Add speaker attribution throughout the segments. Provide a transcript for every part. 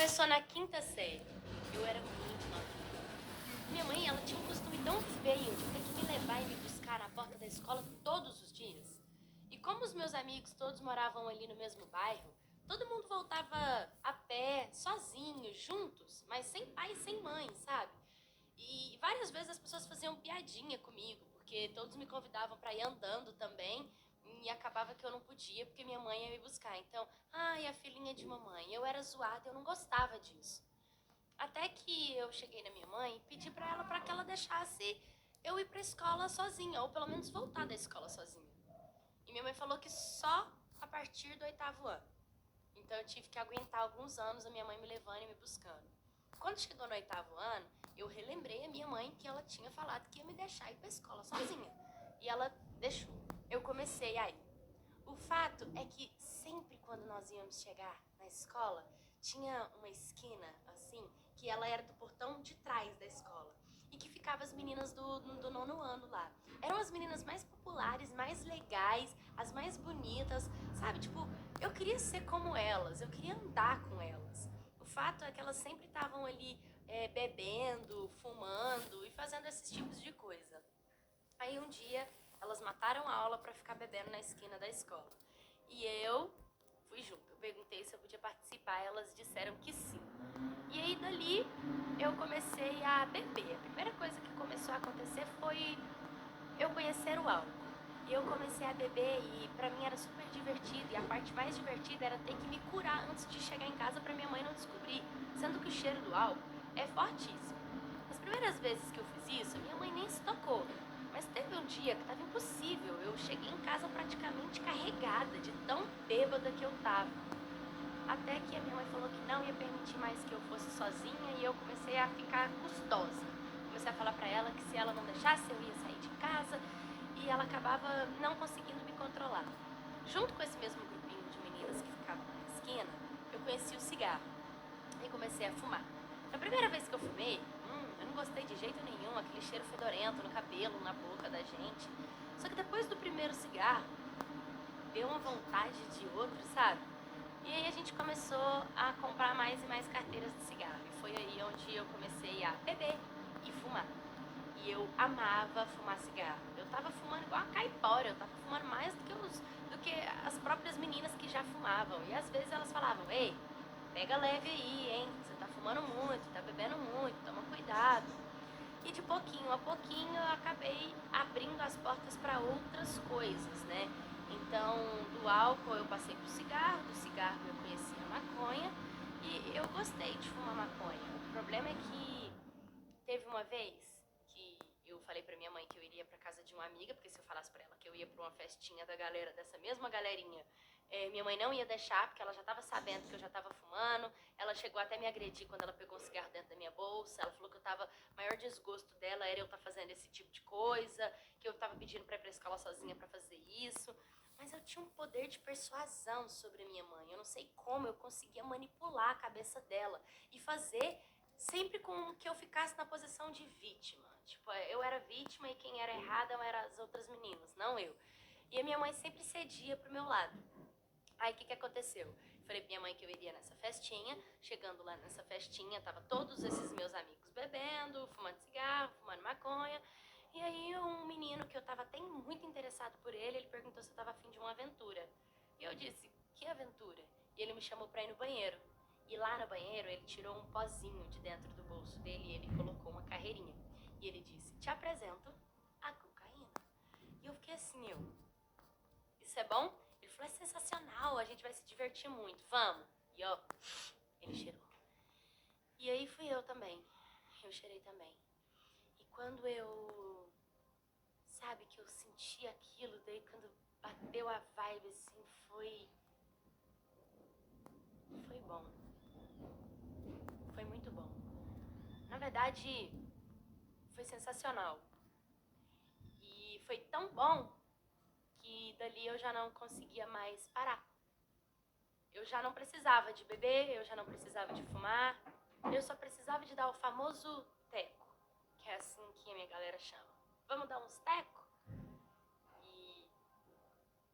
Speaker 1: começou na quinta série. Eu era muito novinha. Minha mãe, ela tinha um costume tão feio de ter que me levar e me buscar na porta da escola todos os dias. E como os meus amigos todos moravam ali no mesmo bairro, todo mundo voltava a pé, sozinho, juntos, mas sem pai e sem mãe, sabe? E várias vezes as pessoas faziam piadinha comigo, porque todos me convidavam para ir andando também, e acabava que eu não podia, porque minha mãe ia me buscar. Então, ai, a filhinha de mamãe, eu era zoada, eu não gostava disso. Até que eu cheguei na minha mãe e pedi pra ela para que ela deixasse eu ir pra escola sozinha, ou pelo menos voltar da escola sozinha. E minha mãe falou que só a partir do 8º ano. Então eu tive que aguentar alguns anos a minha mãe me levando e me buscando. Quando chegou no 8º ano, eu relembrei a minha mãe que ela tinha falado que ia me deixar ir pra escola sozinha. E ela deixou. Eu comecei a ir. O fato é que sempre quando nós íamos chegar na escola, tinha uma esquina, assim, que ela era do portão de trás da escola. E que ficava as meninas do 9º ano lá. Eram as meninas mais populares, mais legais, as mais bonitas, sabe? Tipo, eu queria ser como elas, eu queria andar com elas. O fato é que elas sempre estavam ali bebendo, fumando e fazendo esses tipos de coisa. Aí um dia elas mataram a aula pra ficar bebendo na esquina da escola. E eu fui junto. Eu perguntei se eu podia participar, elas disseram que sim. E aí dali eu comecei a beber. A primeira coisa que começou a acontecer foi eu conhecer o álcool. E eu comecei a beber e pra mim era super divertido. E a parte mais divertida era ter que me curar antes de chegar em casa pra minha mãe não descobrir. Sendo que o cheiro do álcool é fortíssimo. As primeiras vezes que eu fiz isso, minha mãe nem se tocou. Mas teve um dia que tava impossível. Eu cheguei em casa praticamente carregada de tão bêbada que eu tava. Até que a minha mãe falou que não ia permitir mais que eu fosse sozinha e eu comecei a ficar custosa. Comecei a falar pra ela que se ela não deixasse eu ia sair de casa e ela acabava não conseguindo me controlar. Junto com esse mesmo grupinho de meninas que ficavam na esquina, eu conheci o cigarro e comecei a fumar. Na primeira vez que eu fumei, eu não gostei de jeito nenhum, aquele cheiro fedorento no cabelo, na boca da gente. Só que depois do primeiro cigarro, deu uma vontade de outro, sabe? E aí a gente começou a comprar mais e mais carteiras de cigarro. E foi aí onde eu comecei a beber e fumar. E eu amava fumar cigarro. Eu tava fumando igual a caipora, eu tava fumando mais do que as próprias meninas que já fumavam. E às vezes elas falavam, ei, pega leve aí, hein? Você tá fumando muito, tá bebendo muito, toma cuidado. E de pouquinho a pouquinho eu acabei abrindo as portas para outras coisas, né? Então, do álcool eu passei pro cigarro, do cigarro eu conheci a maconha e eu gostei de fumar maconha. O problema é que teve uma vez que eu falei pra minha mãe que eu iria pra casa de uma amiga, porque se eu falasse pra ela que eu ia pra uma festinha da galera, dessa mesma galerinha, minha mãe não ia deixar, porque ela já tava sabendo que eu já tava fumando. Ela chegou até me agredir quando ela pegou um cigarro dentro da minha bolsa. Ela falou que eu tava... O maior desgosto dela era eu estar fazendo esse tipo de coisa, que eu tava pedindo pra ir pra escola sozinha pra fazer isso. Mas eu tinha um poder de persuasão sobre a minha mãe. Eu não sei como eu conseguia manipular a cabeça dela e fazer sempre com que eu ficasse na posição de vítima. Tipo, eu era vítima e quem era errada eram as outras meninas, não eu. E a minha mãe sempre cedia pro meu lado. Aí o que aconteceu? Falei pra minha mãe que eu iria nessa festinha. Chegando lá nessa festinha, tava todos esses meus amigos bebendo, fumando cigarro, fumando maconha. E aí um menino que eu tava até muito interessado por ele, ele perguntou se eu tava afim de uma aventura. E eu disse, que aventura? E ele me chamou pra ir no banheiro. E lá no banheiro ele tirou um pozinho de dentro do bolso dele e ele colocou uma carreirinha. E ele disse, te apresento a cocaína. E eu fiquei assim, isso é bom? Ele falou, é sensacional, a gente vai se divertir muito, vamos. E ó, ele cheirou. E aí fui eu também, eu cheirei também. E quando eu, sabe, que eu senti aquilo, daí quando bateu a vibe assim, foi bom. Foi muito bom. Na verdade, foi sensacional. E foi tão bom que dali eu já não conseguia mais parar. Eu já não precisava de beber, eu já não precisava de fumar, eu só precisava de dar o famoso teco, que é assim que a minha galera chama. Vamos dar uns teco? E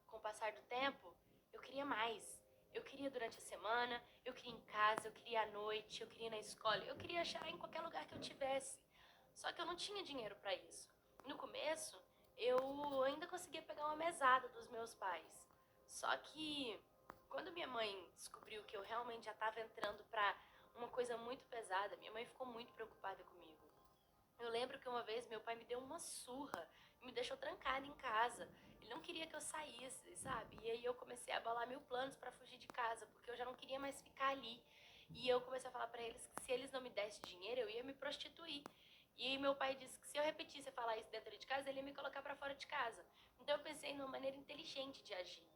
Speaker 1: com o passar do tempo, eu queria mais. Eu queria durante a semana, eu queria em casa, eu queria à noite, eu queria na escola, eu queria achar em qualquer lugar que eu tivesse. Só que eu não tinha dinheiro para isso. No começo, eu ainda conseguia pegar uma mesada dos meus pais. Só que quando minha mãe descobriu que eu realmente já estava entrando para uma coisa muito pesada, minha mãe ficou muito preocupada comigo. Eu lembro que uma vez meu pai me deu uma surra e me deixou trancada em casa. Ele não queria que eu saísse, sabe? E aí eu comecei a bolar mil planos para fugir de casa, porque eu já não queria mais ficar ali. E eu comecei a falar para eles que se eles não me dessem dinheiro, eu ia me prostituir. E meu pai disse que se eu repetisse a falar isso dentro de casa, ele ia me colocar para fora de casa. Então eu pensei numa maneira inteligente de agir.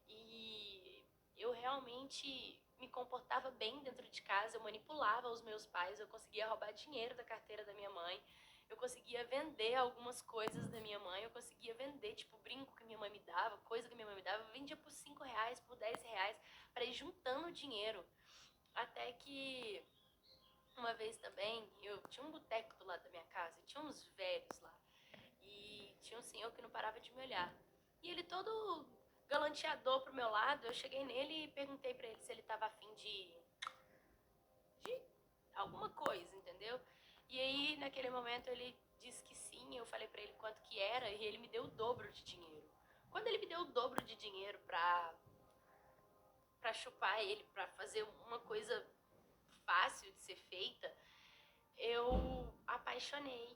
Speaker 1: E eu realmente me comportava bem dentro de casa, eu manipulava os meus pais, eu conseguia roubar dinheiro da carteira da minha mãe, eu conseguia vender algumas coisas da minha mãe, eu conseguia vender, tipo, brinco que minha mãe me dava, coisa que minha mãe me dava, eu vendia por R$ 5, por R$ 10, para ir juntando dinheiro. Até que uma vez também, eu tinha um boteco do lado da minha casa, e tinha uns velhos lá, e tinha um senhor que não parava de me olhar. E ele todo galanteador pro meu lado, eu cheguei nele e perguntei pra ele se ele tava afim de alguma coisa, entendeu? E aí, naquele momento, ele disse que sim, eu falei pra ele quanto que era, e ele me deu o dobro de dinheiro. Quando ele me deu o dobro de dinheiro pra chupar ele, pra fazer uma coisa fácil de ser feita, eu apaixonei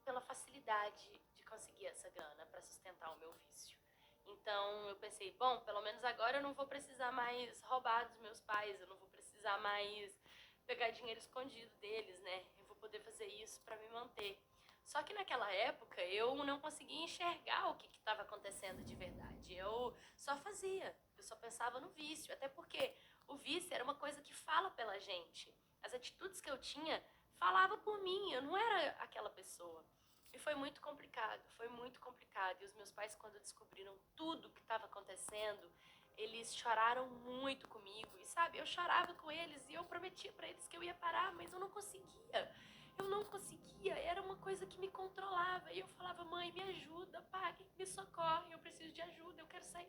Speaker 1: pela facilidade de conseguir essa grana para sustentar o meu vício. Então eu pensei, bom, pelo menos agora eu não vou precisar mais roubar dos meus pais, eu não vou precisar mais pegar dinheiro escondido deles, né? Eu vou poder fazer isso para me manter. Só que naquela época eu não conseguia enxergar o que estava acontecendo de verdade. Eu só fazia, eu só pensava no vício, até porque o vício era uma coisa que fala pela gente. As atitudes que eu tinha falava por mim, eu não era aquela pessoa. E foi muito complicado, foi muito complicado. E os meus pais, quando descobriram tudo o que estava acontecendo, eles choraram muito comigo. E sabe, eu chorava com eles e eu prometia para eles que eu ia parar, mas eu não conseguia. Eu não conseguia, era uma coisa que me controlava. E eu falava, mãe, me ajuda, pai, me socorre, eu preciso de ajuda, eu quero sair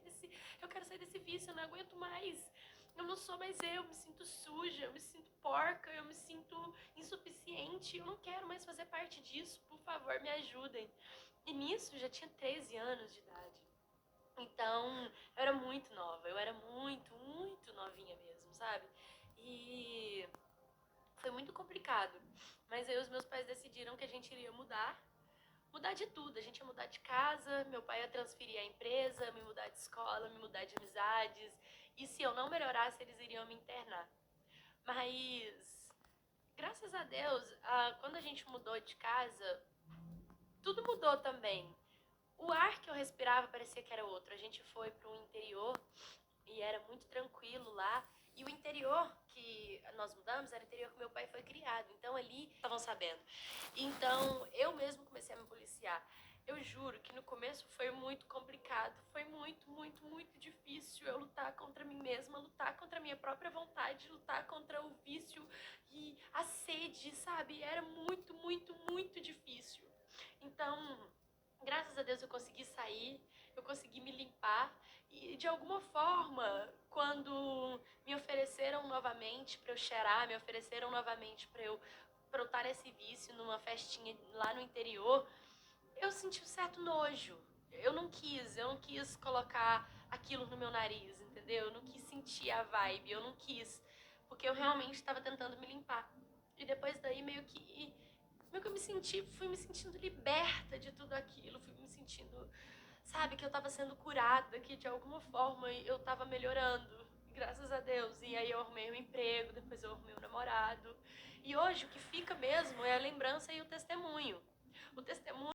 Speaker 1: desse vício, eu não aguento mais. Eu não sou mais eu me sinto suja, eu me sinto porca, eu me sinto insuficiente, eu não quero mais fazer parte disso, por favor, me ajudem. E nisso eu já tinha 13 anos de idade. Então, eu era muito nova, eu era muito, muito novinha mesmo, sabe? E foi muito complicado. Mas aí os meus pais decidiram que a gente iria mudar de tudo. A gente ia mudar de casa, meu pai ia transferir a empresa, me mudar de escola, me mudar de amizades. E se eu não melhorasse, eles iriam me internar. Mas, graças a Deus, quando a gente mudou de casa, tudo mudou também. O ar que eu respirava parecia que era outro. A gente foi para o interior e era muito tranquilo lá. E o interior que nós mudamos era o interior que meu pai foi criado. Então ali estavam sabendo. Então eu mesmo comecei a me policiar. Eu juro que no começo foi muito complicado. Foi muito, muito, muito difícil eu lutar contra mim mesma, lutar contra a minha própria vontade, lutar contra o vício e a sede, sabe? Era muito, muito, muito difícil. Então, graças a Deus eu consegui sair, eu consegui me limpar e de alguma forma, quando me ofereceram novamente para eu cheirar, me ofereceram novamente para eu estar nesse vício numa festinha lá no interior, eu senti um certo nojo. Eu não quis colocar aquilo no meu nariz, entendeu? Eu não quis sentir a vibe, eu não quis, porque eu realmente estava tentando me limpar. E depois daí meio que eu fui me sentindo liberta de tudo aquilo, fui me sentindo, sabe, que eu tava sendo curada, que de alguma forma eu tava melhorando, graças a Deus. E aí eu arrumei um emprego, depois eu arrumei um namorado. E hoje o que fica mesmo é a lembrança e o testemunho. O testemunho